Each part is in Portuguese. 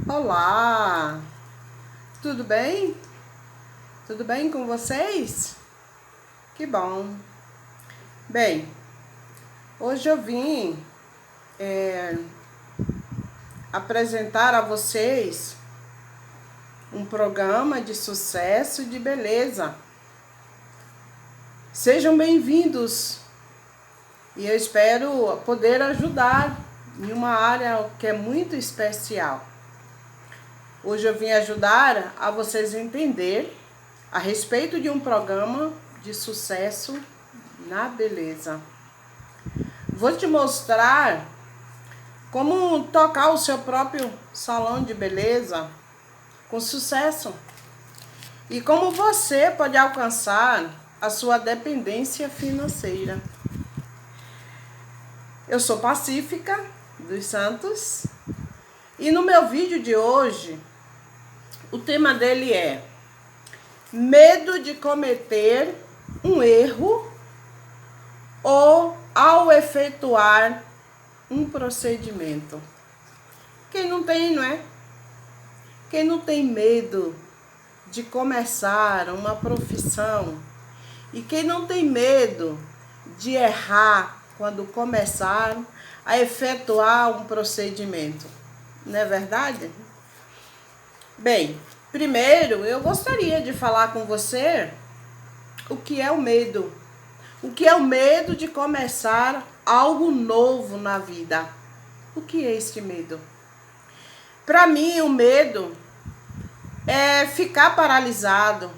Olá! Tudo bem? Tudo bem com vocês? Que bom! Bem, hoje eu vim apresentar a vocês um programa de sucesso e de beleza. Sejam bem-vindos e eu espero poder ajudar em uma área que é muito especial. Hoje eu vim ajudar a vocês entender a respeito de um programa de sucesso na beleza. Vou te mostrar como tocar o seu próprio salão de beleza com sucesso e como você pode alcançar a sua dependência financeira. Eu sou Pacífica dos Santos e no meu vídeo de hoje o tema dele é medo de cometer um erro ou ao efetuar um procedimento. Quem não tem, não é? Quem não tem medo de começar uma profissão e quem não tem medo de errar quando começar a efetuar um procedimento, não é verdade? Bem, primeiro eu gostaria de falar com você o que é o medo. O que é o medo de começar algo novo na vida? O que é este medo? Para mim, o medo é ficar paralisado,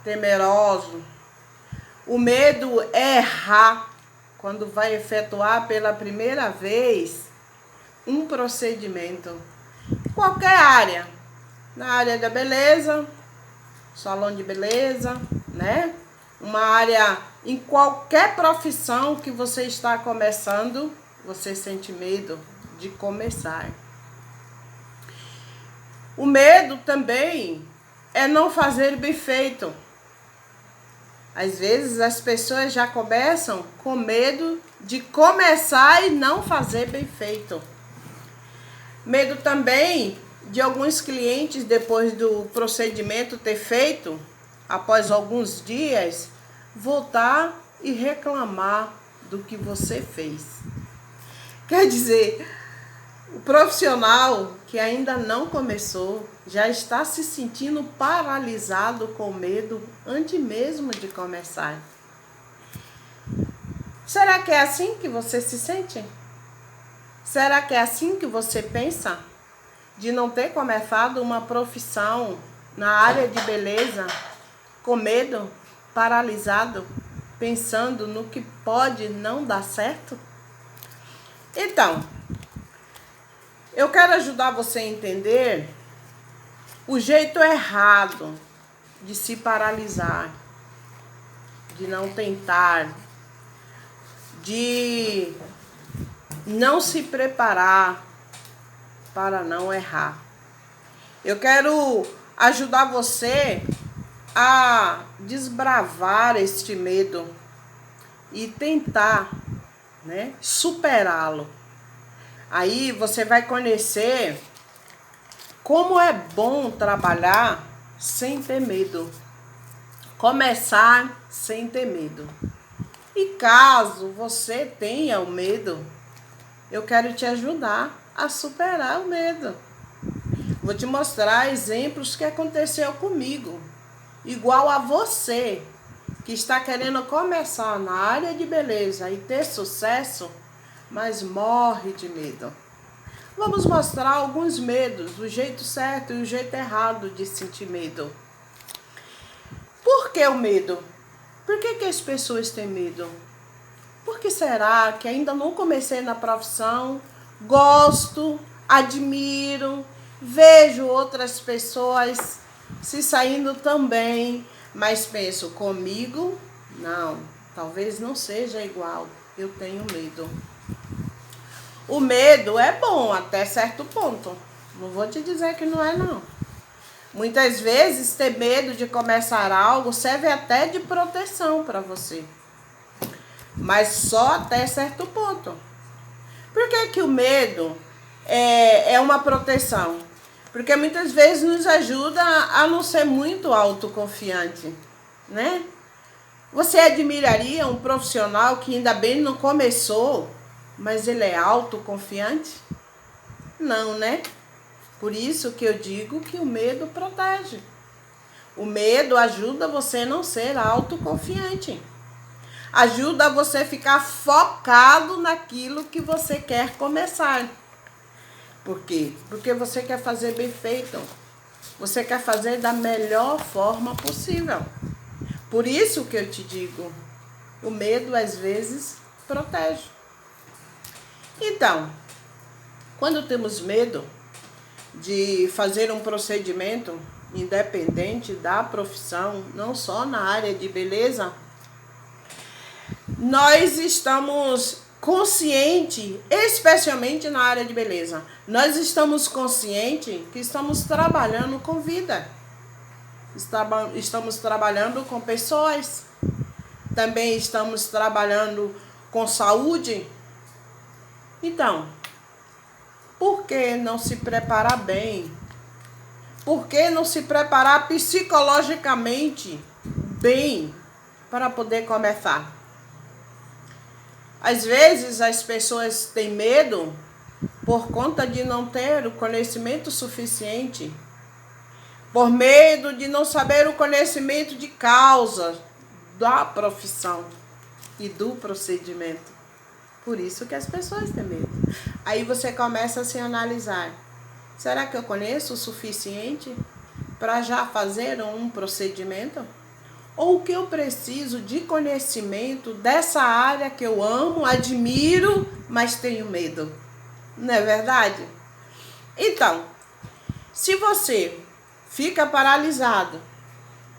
temeroso. O medo é errar quando vai efetuar pela primeira vez um procedimento. Qualquer área. Na área da beleza, salão de beleza, né? Uma área, em qualquer profissão que você está começando, você sente medo de começar. O medo também é não fazer bem feito. Às vezes as pessoas já começam com medo de começar e não fazer bem feito. Medo também de alguns clientes, depois do procedimento ter feito, após alguns dias, voltar e reclamar do que você fez. Quer dizer, o profissional que ainda não começou já está se sentindo paralisado com medo antes mesmo de começar. Será que é assim que você se sente? Será que é assim que você pensa? De não ter começado uma profissão na área de beleza com medo, paralisado, pensando no que pode não dar certo? Então, eu quero ajudar você a entender o jeito errado de se paralisar, de não tentar, de não se preparar para não errar. Eu quero ajudar você a desbravar este medo e tentar, né, superá-lo. Aí você vai conhecer como é bom trabalhar sem ter medo. Começar sem ter medo. E caso você tenha o medo, eu quero te ajudar a superar o medo. Vou te mostrar exemplos que aconteceu comigo, igual a você que está querendo começar na área de beleza e ter sucesso, mas morre de medo. Vamos mostrar alguns medos, o jeito certo e o jeito errado de sentir medo. Por que o medo? Por que as pessoas têm medo? Por que será que ainda não comecei na profissão? Gosto, admiro, vejo outras pessoas se saindo também, mas penso comigo, não, talvez não seja igual, eu tenho medo. O medo é bom até certo ponto, não vou te dizer que não é não. Muitas vezes ter medo de começar algo serve até de proteção para você, mas só até certo ponto. Por que o medo é uma proteção? Porque muitas vezes nos ajuda a não ser muito autoconfiante, né? Você admiraria um profissional que ainda bem não começou, mas ele é autoconfiante? Não, né? Por isso que eu digo que o medo protege. O medo ajuda você a não ser autoconfiante. Ajuda você a ficar focado naquilo que você quer começar. Por quê? Porque você quer fazer bem feito. Você quer fazer da melhor forma possível. Por isso que eu te digo, o medo às vezes protege. Então, quando temos medo de fazer um procedimento, independente da profissão, não só na área de beleza, nós estamos conscientes, especialmente na área de beleza, nós estamos conscientes que estamos trabalhando com vida. Estamos trabalhando com pessoas. Também estamos trabalhando com saúde. Então, por que não se preparar bem? Por que não se preparar psicologicamente bem para poder começar? Às vezes as pessoas têm medo por conta de não ter o conhecimento suficiente, por medo de não saber o conhecimento de causa da profissão e do procedimento. Por isso que as pessoas têm medo. Aí você começa a se analisar. Será que eu conheço o suficiente para já fazer um procedimento? Ou que eu preciso de conhecimento dessa área que eu amo, admiro, mas tenho medo? Não é verdade? Então, se você fica paralisado,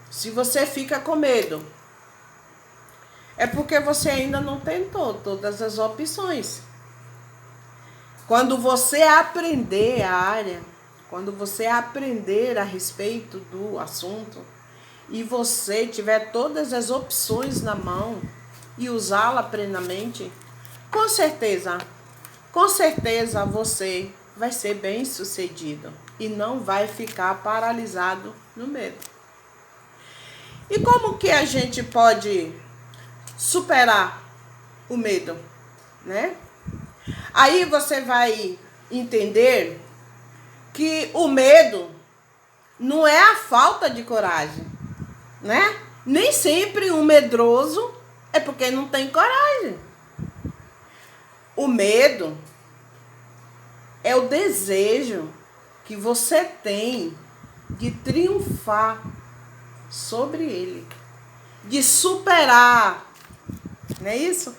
se você fica com medo, é porque você ainda não tentou todas as opções. Quando você aprender a área, quando você aprender a respeito do assunto, e você tiver todas as opções na mão e usá-la plenamente, com certeza você vai ser bem sucedido e não vai ficar paralisado no medo. E como que a gente pode superar o medo, né? Aí você vai entender que o medo não é a falta de coragem, né? Nem sempre um medroso é porque não tem coragem. O medo é o desejo que você tem de triunfar sobre ele, de superar, não é isso?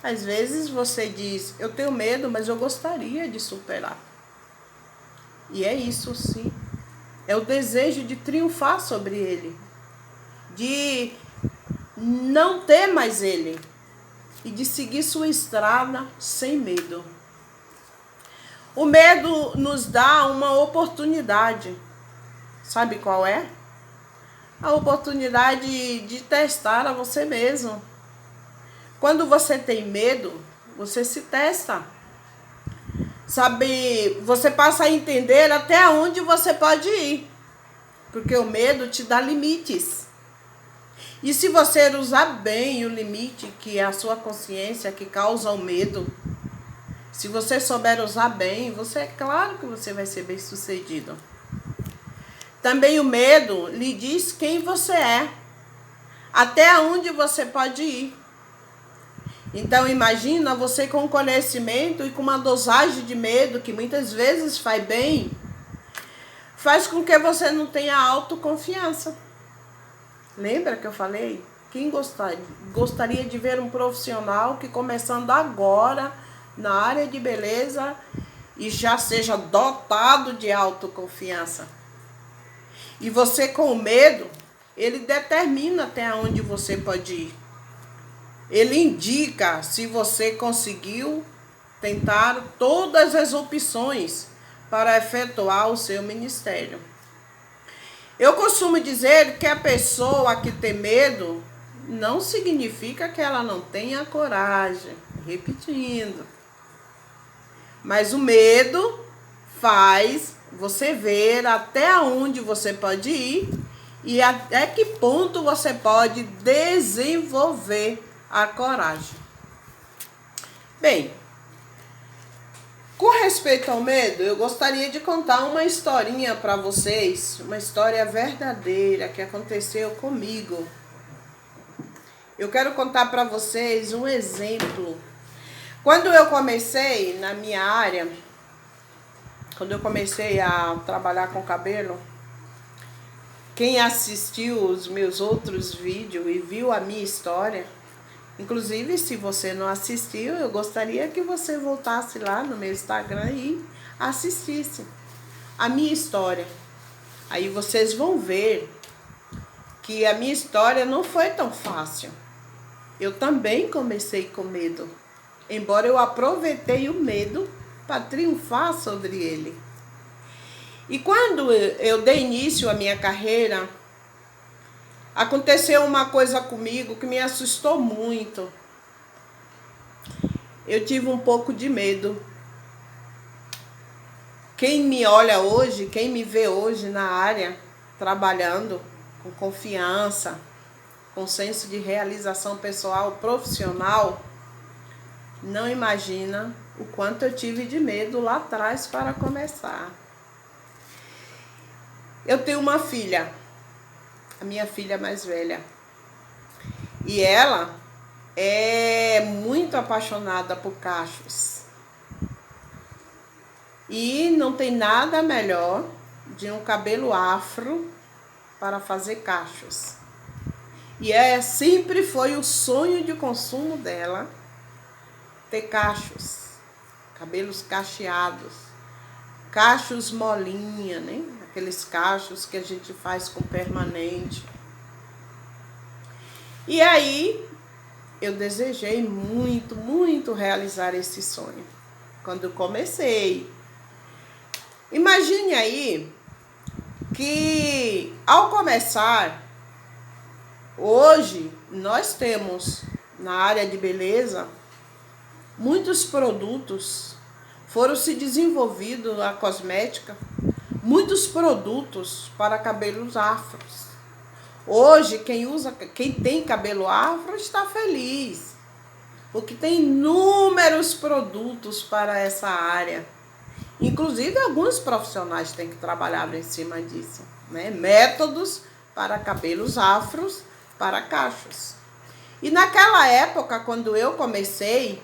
Às vezes você diz, eu tenho medo, mas eu gostaria de superar. E é isso sim, é o desejo de triunfar sobre ele, de não ter mais ele e de seguir sua estrada sem medo. O medo nos dá uma oportunidade. Sabe qual é? A oportunidade de testar a você mesmo. Quando você tem medo, você se testa. Sabe, você passa a entender até onde você pode ir. Porque o medo te dá limites. E se você usar bem o limite, que é a sua consciência que causa o medo, se você souber usar bem, você é claro que você vai ser bem sucedido. Também o medo lhe diz quem você é, até onde você pode ir. Então imagina você com conhecimento e com uma dosagem de medo que muitas vezes faz bem, faz com que você não tenha autoconfiança. Lembra que eu falei? Quem gostaria de ver um profissional que começando agora na área de beleza e já seja dotado de autoconfiança? E você com o medo, ele determina até onde você pode ir. Ele indica se você conseguiu tentar todas as opções para efetuar o seu ministério. Eu costumo dizer que a pessoa que tem medo não significa que ela não tenha coragem. Repetindo. Mas o medo faz você ver até onde você pode ir e até que ponto você pode desenvolver a coragem. Bem, com respeito ao medo, eu gostaria de contar uma historinha para vocês, uma história verdadeira que aconteceu comigo. Eu quero contar para vocês um exemplo. Quando eu comecei na minha área, quando eu comecei a trabalhar com cabelo, quem assistiu os meus outros vídeos e viu a minha história, inclusive se você não assistiu, eu gostaria que você voltasse lá no meu Instagram e assistisse a minha história. Aí vocês vão ver que a minha história não foi tão fácil. Eu também comecei com medo, embora eu aproveitei o medo para triunfar sobre ele. E quando eu dei início à minha carreira, aconteceu uma coisa comigo que me assustou muito. Eu tive um pouco de medo. Quem me olha hoje, quem me vê hoje na área, trabalhando com confiança, com senso de realização pessoal, profissional, não imagina o quanto eu tive de medo lá atrás para começar. Eu tenho uma filha, a minha filha mais velha, e ela é muito apaixonada por cachos. E não tem nada melhor de um cabelo afro para fazer cachos. E sempre foi o sonho de consumo dela ter cachos, cabelos cacheados, cachos molinha, né? Aqueles cachos que a gente faz com permanente. E aí eu desejei muito, muito realizar esse sonho. Quando eu comecei, imagine aí que ao começar, hoje nós temos na área de beleza muitos produtos, foram se desenvolvidos a cosmética, muitos produtos para cabelos afros. Hoje quem tem cabelo afro está feliz, porque tem inúmeros produtos para essa área. Inclusive alguns profissionais têm que trabalhar em cima disso, né? Métodos para cabelos afros, para cachos. E naquela época, quando eu comecei,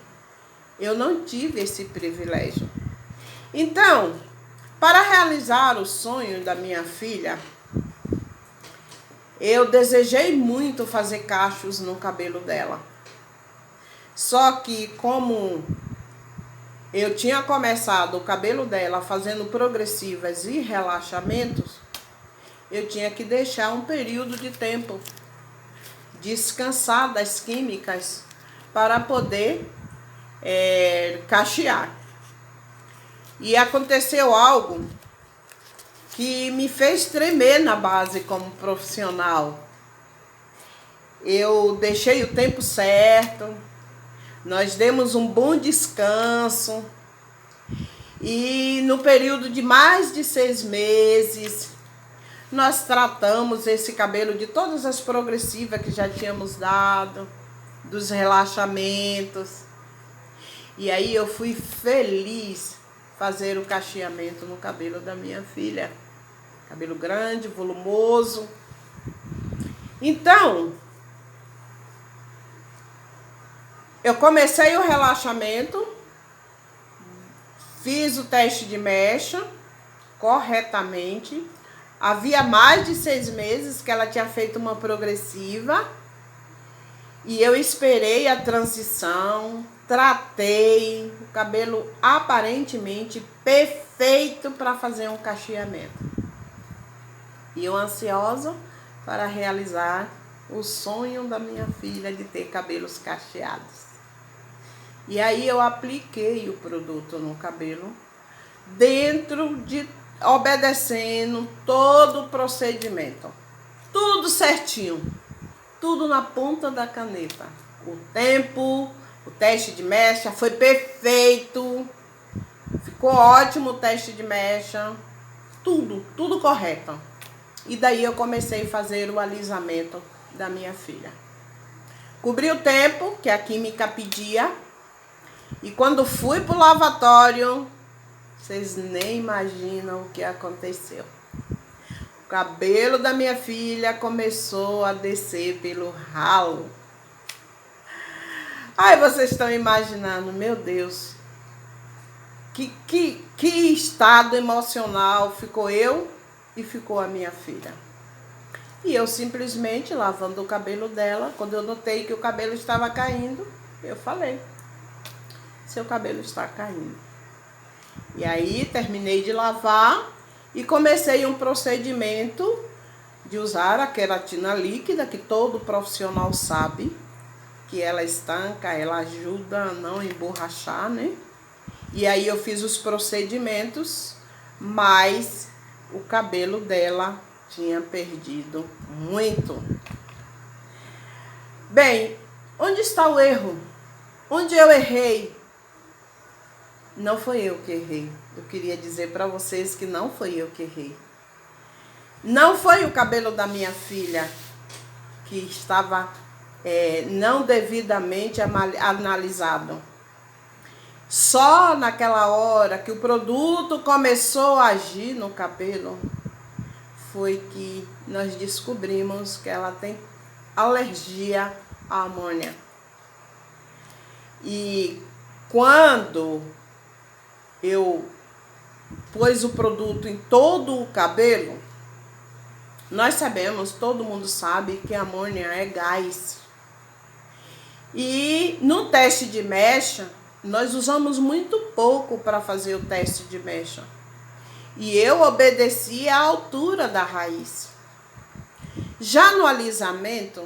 eu não tive esse privilégio. Então, para realizar o sonho da minha filha, eu desejei muito fazer cachos no cabelo dela. Só que como eu tinha começado o cabelo dela fazendo progressivas e relaxamentos, eu tinha que deixar um período de tempo descansar das químicas para poder cachear. E aconteceu algo que me fez tremer na base como profissional. Eu deixei o tempo certo, nós demos um bom descanso e no período de mais de 6 meses, nós tratamos esse cabelo de todas as progressivas que já tínhamos dado, dos relaxamentos. E aí eu fui feliz fazer o cacheamento no cabelo da minha filha. Cabelo grande, volumoso. Então, eu comecei o relaxamento, fiz o teste de mecha corretamente. Havia mais de 6 meses que ela tinha feito uma progressiva. E eu esperei a transição, tratei o cabelo aparentemente perfeito para fazer um cacheamento. E eu ansiosa para realizar o sonho da minha filha de ter cabelos cacheados. E aí eu apliquei o produto no cabelo, obedecendo todo o procedimento. Tudo certinho. Tudo na ponta da caneta. O tempo, o teste de mecha foi perfeito. Ficou ótimo o teste de mecha. tudo correto. E daí eu comecei a fazer o alisamento da minha filha. Cobri o tempo que a química pedia. E quando fui pro lavatório, vocês nem imaginam o que aconteceu. O cabelo da minha filha começou a descer pelo ralo. Ai, vocês estão imaginando, meu Deus, que estado emocional ficou eu e ficou a minha filha. E eu simplesmente lavando o cabelo dela, quando eu notei que o cabelo estava caindo, eu falei, seu cabelo está caindo. E aí terminei de lavar e comecei um procedimento de usar a queratina líquida, que todo profissional sabe, que ela estanca, ela ajuda a não emborrachar, né? E aí eu fiz os procedimentos, mas o cabelo dela tinha perdido muito. Bem, onde está o erro? Onde eu errei? Não foi eu que errei. Eu queria dizer para vocês que não foi eu que errei. Não foi o cabelo da minha filha que estava não devidamente analisado. Só naquela hora que o produto começou a agir no cabelo, foi que nós descobrimos que ela tem alergia à amônia. E quando eu pus o produto em todo o cabelo, nós sabemos, todo mundo sabe que a amônia é gás. E no teste de mecha, nós usamos muito pouco para fazer o teste de mecha. E eu obedeci à altura da raiz. Já no alisamento,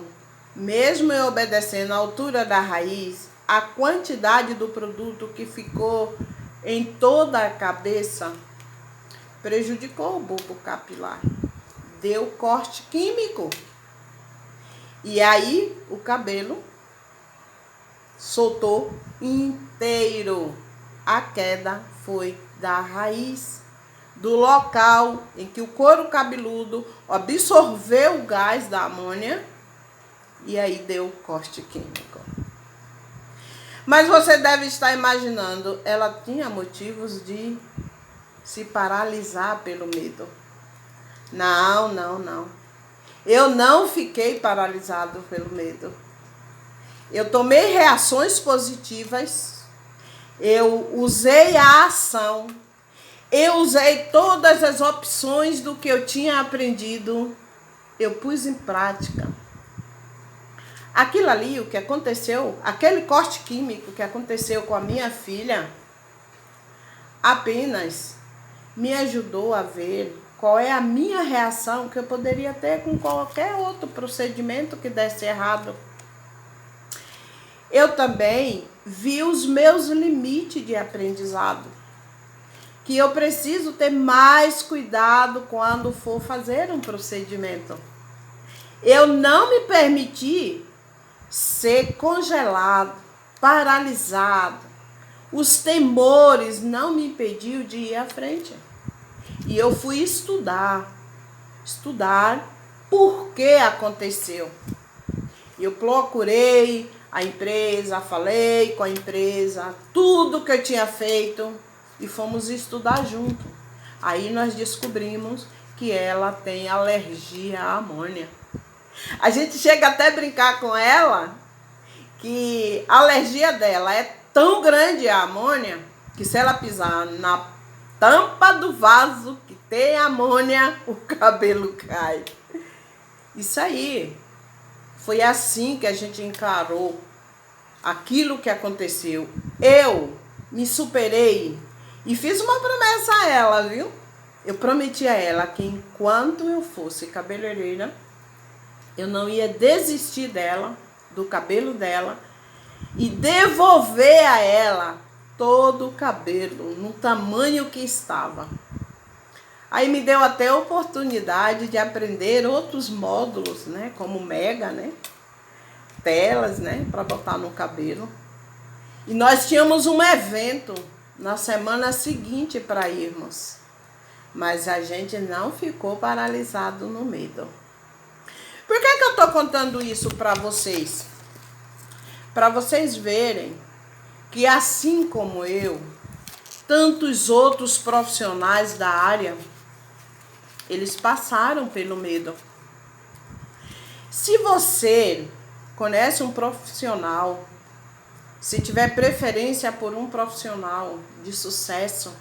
mesmo eu obedecendo à altura da raiz, a quantidade do produto que ficou em toda a cabeça prejudicou o bulbo capilar. Deu corte químico. E aí o cabelo soltou inteiro. A queda foi da raiz, do local em que o couro cabeludo absorveu o gás da amônia e aí deu corte químico. Mas você deve estar imaginando, ela tinha motivos de se paralisar pelo medo. Não. Eu não fiquei paralisado pelo medo. Eu tomei reações positivas, eu usei a ação, eu usei todas as opções do que eu tinha aprendido, eu pus em prática. Aquilo ali, o que aconteceu, aquele corte químico que aconteceu com a minha filha, apenas me ajudou a ver qual é a minha reação que eu poderia ter com qualquer outro procedimento que desse errado. Eu também vi os meus limites de aprendizado, que eu preciso ter mais cuidado quando for fazer um procedimento. Eu não me permiti ser congelado, paralisado. Os temores não me impediu de ir à frente. E eu fui estudar por que aconteceu. Eu procurei a empresa, falei com a empresa, tudo que eu tinha feito e fomos estudar junto. Aí nós descobrimos que ela tem alergia à amônia. A gente chega até a brincar com ela que a alergia dela é tão grande à amônia que se ela pisar na tampa do vaso que tem amônia, o cabelo cai. Isso aí. Foi assim que a gente encarou aquilo que aconteceu. Eu me superei e fiz uma promessa a ela, viu? Eu prometi a ela que enquanto eu fosse cabeleireira, eu não ia desistir dela, do cabelo dela, e devolver a ela todo o cabelo no tamanho que estava. Aí me deu até a oportunidade de aprender outros módulos, né, como mega, né, telas, né, para botar no cabelo. E nós tínhamos um evento na semana seguinte para irmos. Mas a gente não ficou paralisado no medo. Por que eu estou contando isso para vocês? Para vocês verem que assim como eu, tantos outros profissionais da área, eles passaram pelo medo. Se você conhece um profissional, se tiver preferência por um profissional de sucesso,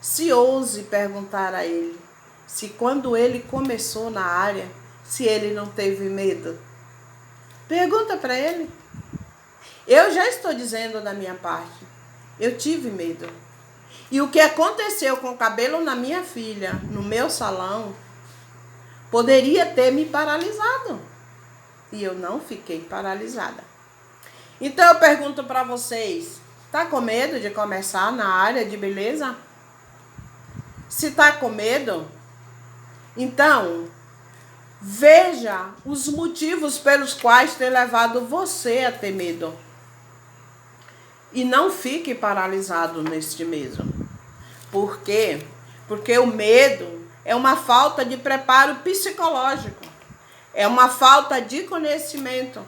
se ouse perguntar a ele se quando ele começou na área, se ele não teve medo. Pergunta para ele. Eu já estou dizendo da minha parte, eu tive medo. E o que aconteceu com o cabelo na minha filha, no meu salão, poderia ter me paralisado. E eu não fiquei paralisada. Então eu pergunto para vocês, tá com medo de começar na área de beleza? Se tá com medo, então veja os motivos pelos quais tem levado você a ter medo. E não fique paralisado neste medo. Por quê? Porque o medo é uma falta de preparo psicológico. É uma falta de conhecimento.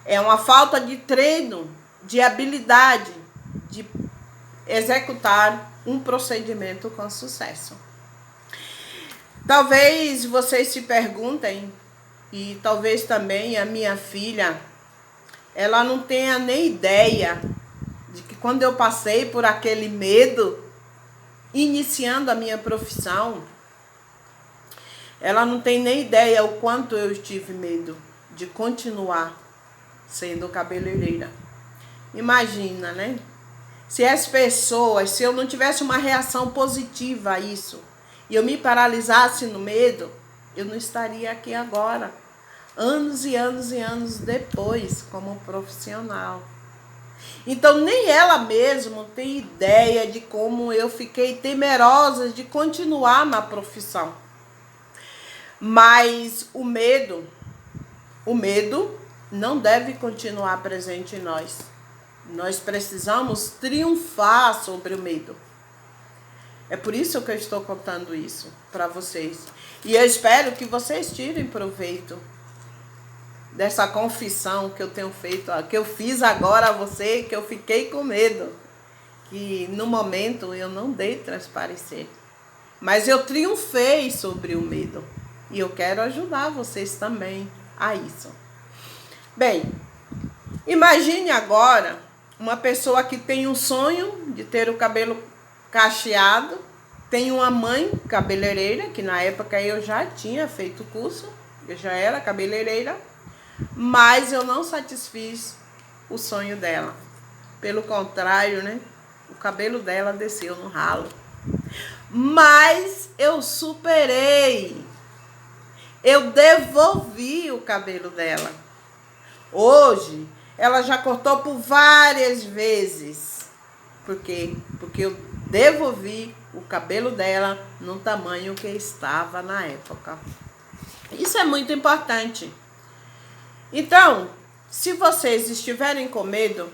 É uma falta de treino, de habilidade, de executar um procedimento com sucesso. Talvez vocês se perguntem, e talvez também a minha filha, ela não tenha nem ideia de que quando eu passei por aquele medo, iniciando a minha profissão, ela não tem nem ideia o quanto eu tive medo de continuar sendo cabeleireira. Imagina, né? Se as pessoas, se eu não tivesse uma reação positiva a isso, e eu me paralisasse no medo, eu não estaria aqui agora, anos e anos e anos depois, como profissional. Então, nem ela mesma tem ideia de como eu fiquei temerosa de continuar na profissão. Mas o medo não deve continuar presente em nós. Nós precisamos triunfar sobre o medo. É por isso que eu estou contando isso para vocês. E eu espero que vocês tirem proveito dessa confissão que eu tenho feito, que eu fiz agora a você, que eu fiquei com medo. Que no momento eu não dei transparecer. Mas eu triunfei sobre o medo. E eu quero ajudar vocês também a isso. Bem, imagine agora uma pessoa que tem um sonho de ter o cabelo cacheado, tem uma mãe cabeleireira, que na época eu já tinha feito o curso, eu já era cabeleireira, mas eu não satisfiz o sonho dela. Pelo contrário, né? O cabelo dela desceu no ralo. Mas eu superei. Eu devolvi o cabelo dela. Hoje, ela já cortou por várias vezes. Por quê? Porque eu devolvi o cabelo dela no tamanho que estava na época. Isso é muito importante. Então, se vocês estiverem com medo,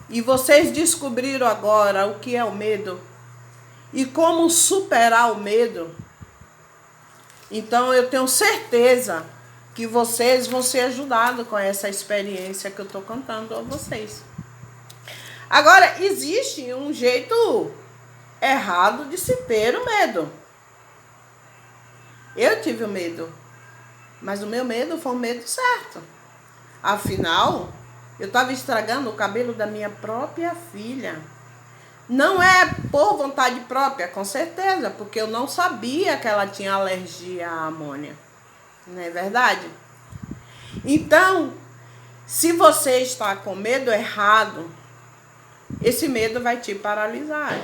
e vocês descobriram agora o que é o medo, e como superar o medo, então eu tenho certeza que vocês vão ser ajudados com essa experiência que eu estou contando a vocês. Agora, existe um jeito errado de se ter o medo. Eu tive o medo, mas o meu medo foi um medo certo. Afinal, eu estava estragando o cabelo da minha própria filha. Não é por vontade própria, com certeza, porque eu não sabia que ela tinha alergia à amônia. Não é verdade? Então, se você está com medo errado, esse medo vai te paralisar.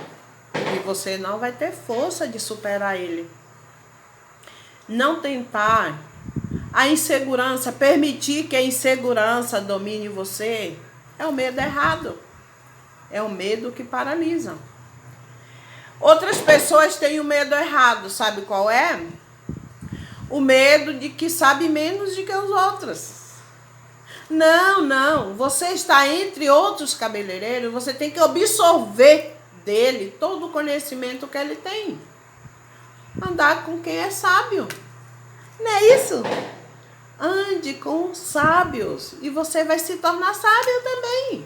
E você não vai ter força de superar ele. Não tentar a insegurança, permitir que a insegurança domine você, é o medo errado. É o medo que paralisa. Outras pessoas têm o medo errado, sabe qual é? O medo de que sabe menos do que os outros. Não, você está entre outros cabeleireiros, você tem que absorver dele todo o conhecimento que ele tem. Andar com quem é sábio. Não é isso? Ande com sábios e você vai se tornar sábio também.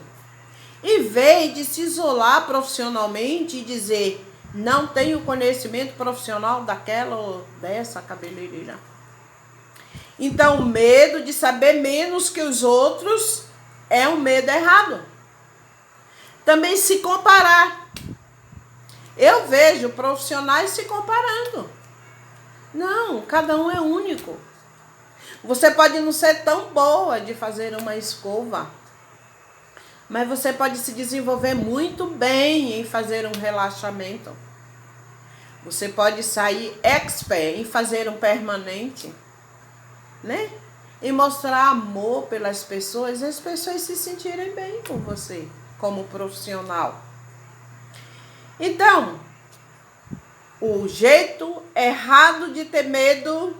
Em vez de se isolar profissionalmente e dizer, não tenho conhecimento profissional daquela ou dessa cabeleireira. Então, o medo de saber menos que os outros é um medo errado. Também se comparar. Eu vejo profissionais se comparando. Não, cada um é único. Você pode não ser tão boa de fazer uma escova, mas você pode se desenvolver muito bem em fazer um relaxamento. Você pode sair expert em fazer um permanente, né? E mostrar amor pelas pessoas e as pessoas se sentirem bem com você como profissional. Então, o jeito errado de ter medo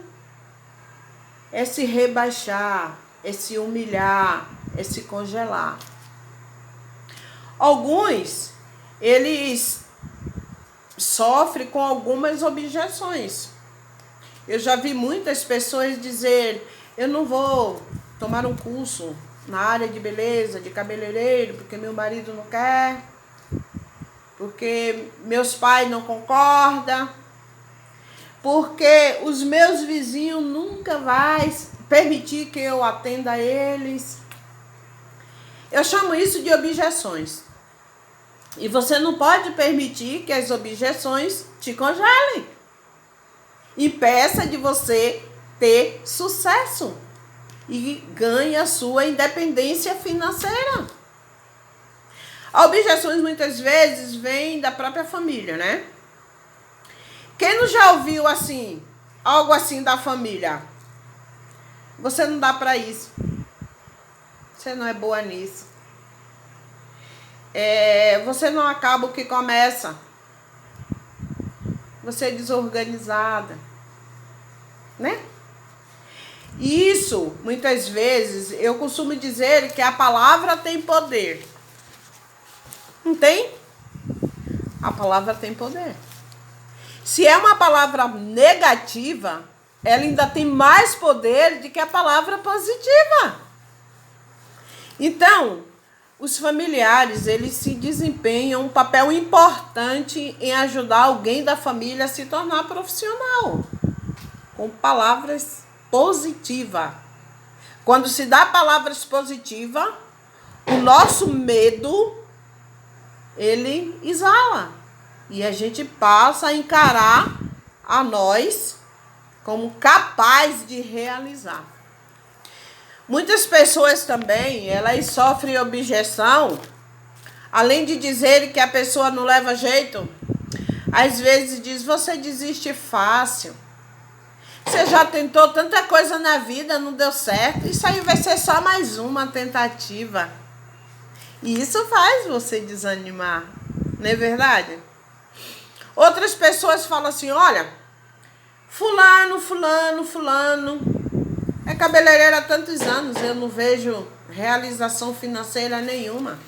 é se rebaixar, é se humilhar, é se congelar. Alguns, eles sofrem com algumas objeções. Eu já vi muitas pessoas dizer, eu não vou tomar um curso na área de beleza, de cabeleireiro, porque meu marido não quer, porque meus pais não concordam, porque os meus vizinhos nunca vão permitir que eu atenda a eles. Eu chamo isso de objeções. E você não pode permitir que as objeções te congelem. Impeça de você ter sucesso e ganhe a sua independência financeira. Objeções muitas vezes vêm da própria família, né? Quem não já ouviu assim, algo assim da família? Você não dá para isso. Você não é boa nisso. Você não acaba o que começa. Você é desorganizada, né? Isso, muitas vezes, eu costumo dizer que a palavra tem poder. Não tem? A palavra tem poder. Se é uma palavra negativa, ela ainda tem mais poder do que a palavra positiva. Então, os familiares, eles se desempenham um papel importante em ajudar alguém da família a se tornar profissional. Com palavras positivas. Quando se dá palavras positivas, o nosso medo, ele exala. E a gente passa a encarar a nós como capaz de realizar. Muitas pessoas também, elas sofrem objeção, além de dizer que a pessoa não leva jeito, às vezes diz, você desiste fácil. Você já tentou tanta coisa na vida, não deu certo, isso aí vai ser só mais uma tentativa. E isso faz você desanimar, não é verdade? Outras pessoas falam assim, olha, fulano é cabeleireiro há tantos anos, eu não vejo realização financeira nenhuma.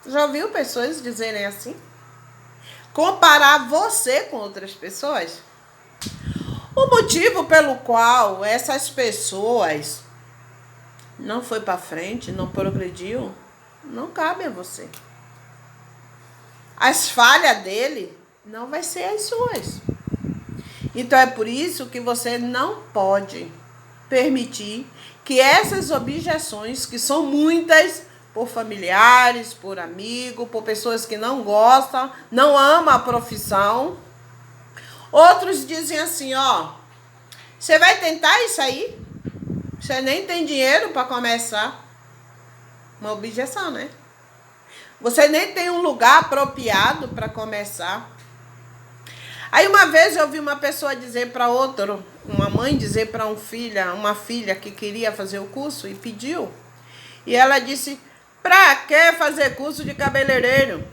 Já ouviu pessoas dizerem assim? Comparar você com outras pessoas? O motivo pelo qual essas pessoas não foi para frente, não progrediu, não cabe a você. As falhas dele não vai ser as suas. Então é por isso que você não pode permitir que essas objeções, que são muitas, por familiares, por amigos, por pessoas que não gostam, não amam a profissão. Outros dizem assim, ó, você vai tentar isso aí? Você nem tem dinheiro para começar. Uma objeção, né? Você nem tem um lugar apropriado para começar. Aí uma vez eu vi uma pessoa dizer para outra, uma mãe dizer para uma filha que queria fazer o curso e pediu. E ela disse, pra que fazer curso de cabeleireiro?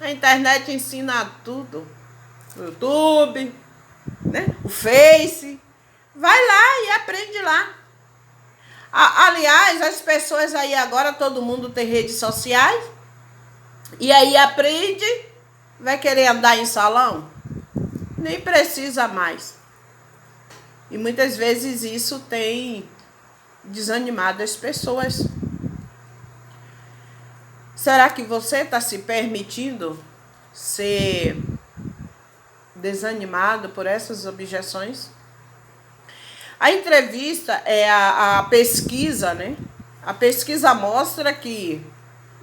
A internet ensina tudo. O YouTube, né? O Face. Vai lá e aprende lá. Aliás, as pessoas aí agora, todo mundo tem redes sociais. E aí aprende, vai querer andar em salão? Nem precisa mais. E muitas vezes isso tem desanimado as pessoas. Será que você está se permitindo ser desanimado por essas objeções? A entrevista é a pesquisa, né? A pesquisa mostra que,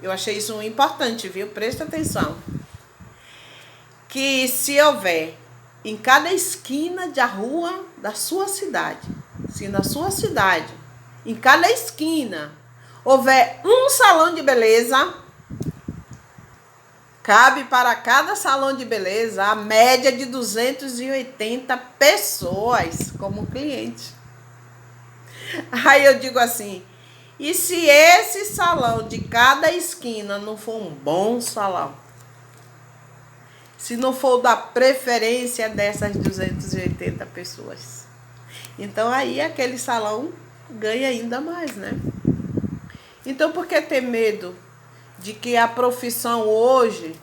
eu achei isso importante, viu? Presta atenção. Que se houver em cada esquina da rua da sua cidade, se na sua cidade, em cada esquina, houver um salão de beleza, cabe para cada salão de beleza a média de 280 pessoas como cliente. Aí eu digo assim, e se esse salão de cada esquina não for um bom salão? Se não for da preferência dessas 280 pessoas. Então aí aquele salão ganha ainda mais, né? Então por que ter medo de que a profissão hoje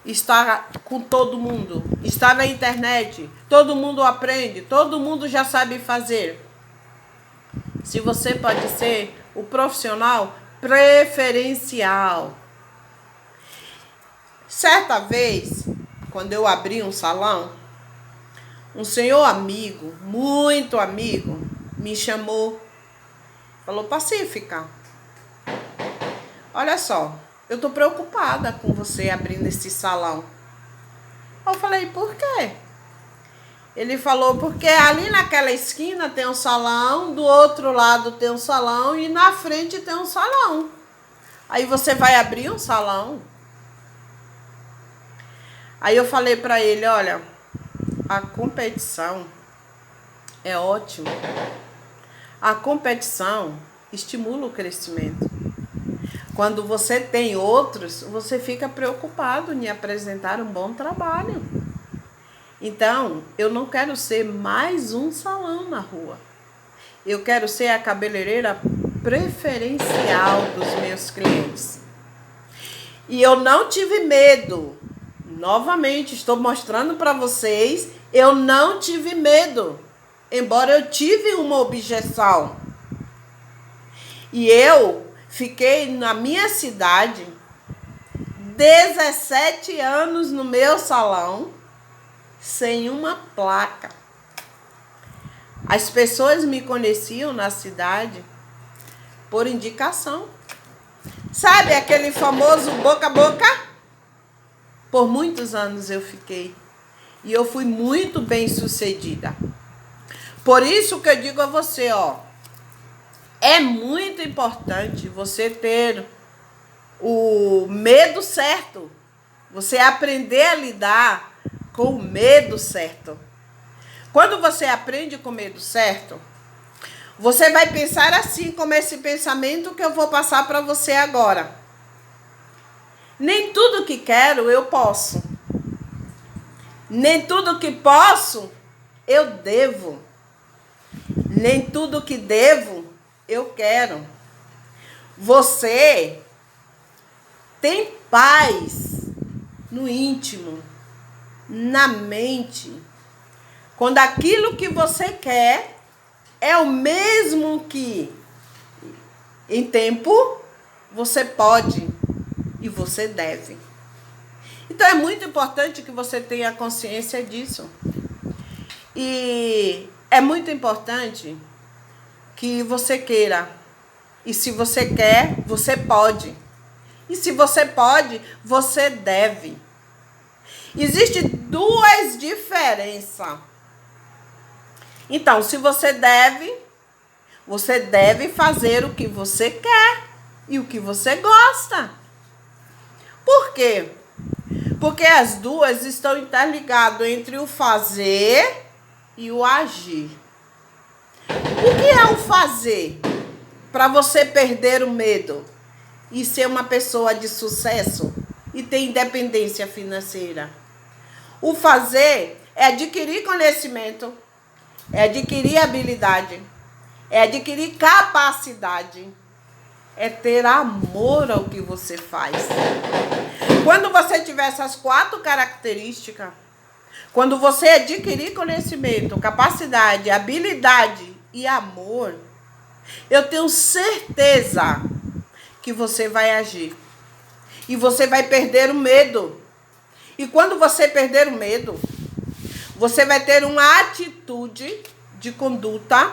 está com todo mundo? Está na internet, todo mundo aprende, todo mundo já sabe fazer. Se você pode ser o profissional preferencial. Certa vez, quando eu abri um salão, um senhor amigo, muito amigo, me chamou. Falou, Pacífica, olha só, eu tô preocupada com você abrindo esse salão. Eu falei, por quê? Ele falou, porque ali naquela esquina tem um salão, do outro lado tem um salão e na frente tem um salão. Aí você vai abrir um salão? Aí eu falei para ele, olha, a competição é ótima. A competição estimula o crescimento. Quando você tem outros, você fica preocupado em apresentar um bom trabalho. Então, eu não quero ser mais um salão na rua. Eu quero ser a cabeleireira preferencial dos meus clientes. E eu não tive medo. Novamente, estou mostrando para vocês, eu não tive medo. Embora eu tive uma objeção. E eu fiquei na minha cidade 17 anos no meu salão sem uma placa. As pessoas me conheciam na cidade por indicação. Sabe aquele famoso boca a boca? Por muitos anos eu fiquei. E eu fui muito bem sucedida. Por isso que eu digo a você, ó. É muito importante você ter o medo certo. Você aprender a lidar com o medo certo. Quando você aprende com o medo certo, você vai pensar assim, como esse pensamento que eu vou passar para você agora. Nem tudo que quero eu posso. Nem tudo que posso eu devo. Nem tudo que devo eu quero. Você tem paz no íntimo, na mente, quando aquilo que você quer é o mesmo que em tempo você pode e você deve. Então é muito importante que você tenha consciência disso. E é muito importante que você queira. E se você quer, você pode. E se você pode, você deve. Existem duas diferenças. Então, se você deve fazer o que você quer e o que você gosta. Por quê? Porque as duas estão interligadas entre o fazer e o agir. O que é o fazer? Para você perder o medo e ser uma pessoa de sucesso e ter independência financeira. O fazer é adquirir conhecimento, é adquirir habilidade, é adquirir capacidade. é ter amor ao que você faz. Quando você tiver essas 4 características, quando você adquirir conhecimento, capacidade, habilidade e amor, eu tenho certeza que você vai agir. E você vai perder o medo. E quando você perder o medo, você vai ter uma atitude de conduta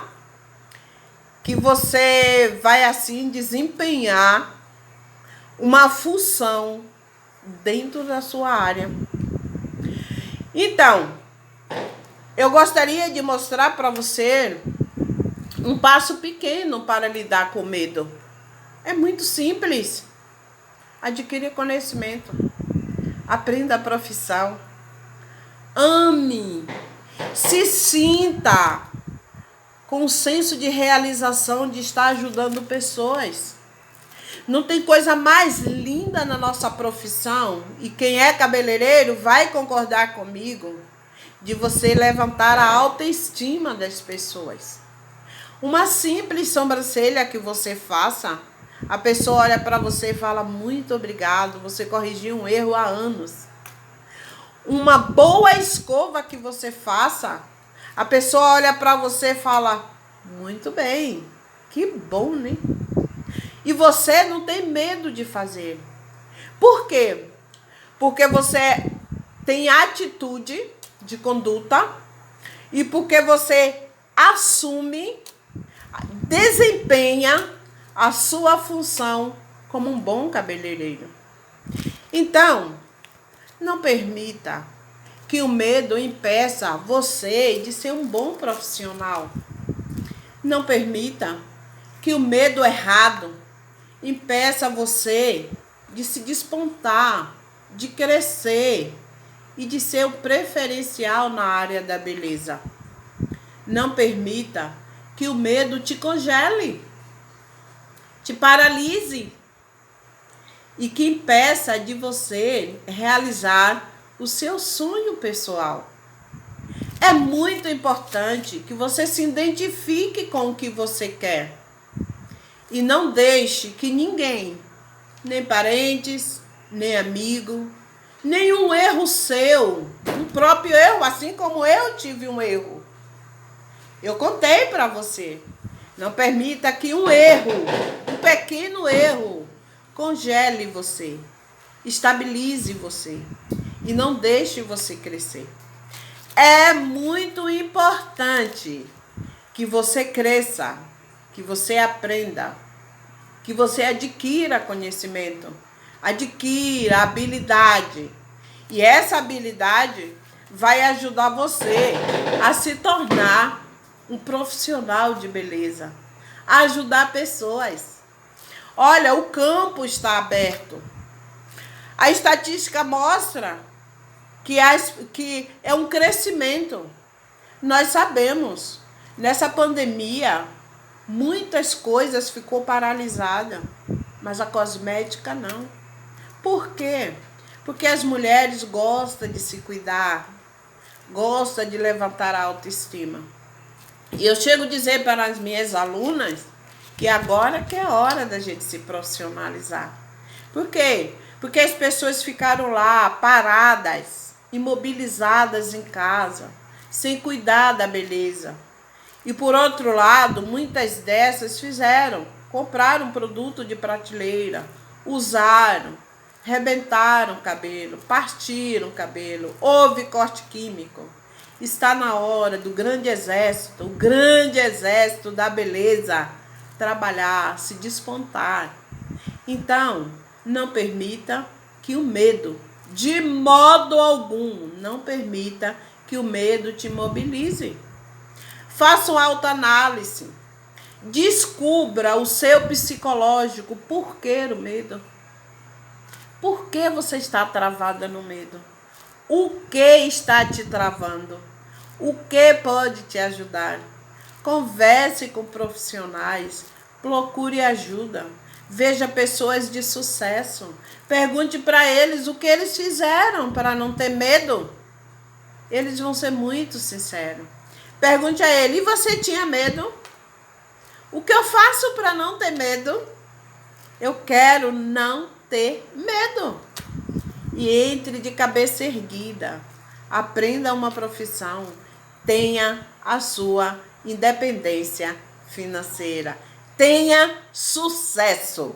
que você vai, assim, desempenhar uma função dentro da sua área. Então, eu gostaria de mostrar para você um passo pequeno para lidar com o medo. É muito simples. Adquira conhecimento. Aprenda a profissão. Ame. Se sinta com um senso de realização de estar ajudando pessoas. Não tem coisa mais linda na nossa profissão, e quem é cabeleireiro vai concordar comigo, de você levantar a autoestima das pessoas. Uma simples sobrancelha que você faça, a pessoa olha para você e fala: muito obrigado, você corrigiu um erro há anos. Uma boa escova que você faça, a pessoa olha para você e fala: muito bem, que bom, né? E você não tem medo de fazer. Por quê? Porque você tem atitude de conduta e porque você assume, desempenha a sua função como um bom cabeleireiro. Então, não permita que o medo impeça você de ser um bom profissional. Não permita que o medo errado impeça você de se despontar, de crescer e de ser o preferencial na área da beleza. Não permita que o medo te congele, te paralise e que impeça de você realizar o seu sonho pessoal. É muito importante que você se identifique com o que você quer. E não deixe que ninguém, nem parentes, nem amigo, nenhum erro seu, um próprio erro, assim como eu tive um erro. Eu contei para você. Não permita que um erro, um pequeno erro, congele você, estabilize você e não deixe você crescer. É muito importante que você cresça, que você aprenda, que você adquira conhecimento, adquira habilidade. E essa habilidade vai ajudar você a se tornar um profissional de beleza, a ajudar pessoas. Olha, o campo está aberto. A estatística mostra que é um crescimento. Nós sabemos, nessa pandemia, muitas coisas ficou paralisada, mas a cosmética não. Por quê? Porque as mulheres gostam de se cuidar, gostam de levantar a autoestima. E eu chego a dizer para as minhas alunas que agora que é hora da gente se profissionalizar. Por quê? Porque as pessoas ficaram lá paradas, imobilizadas em casa, sem cuidar da beleza. E por outro lado, muitas dessas compraram um produto de prateleira, usaram, rebentaram o cabelo, partiram o cabelo, houve corte químico. Está na hora do grande exército, o grande exército da beleza, trabalhar, se despontar. Então, não permita que o medo, de modo algum, não permita que o medo te imobilize. Faça uma autoanálise. Descubra o seu psicológico. Por que o medo? Por que você está travada no medo? O que está te travando? O que pode te ajudar? Converse com profissionais. Procure ajuda. Veja pessoas de sucesso. Pergunte para eles o que eles fizeram para não ter medo. Eles vão ser muito sinceros. Pergunte a ele: e você tinha medo? O que eu faço para não ter medo? Eu quero não ter medo. E entre de cabeça erguida. Aprenda uma profissão. Tenha a sua independência financeira. Tenha sucesso.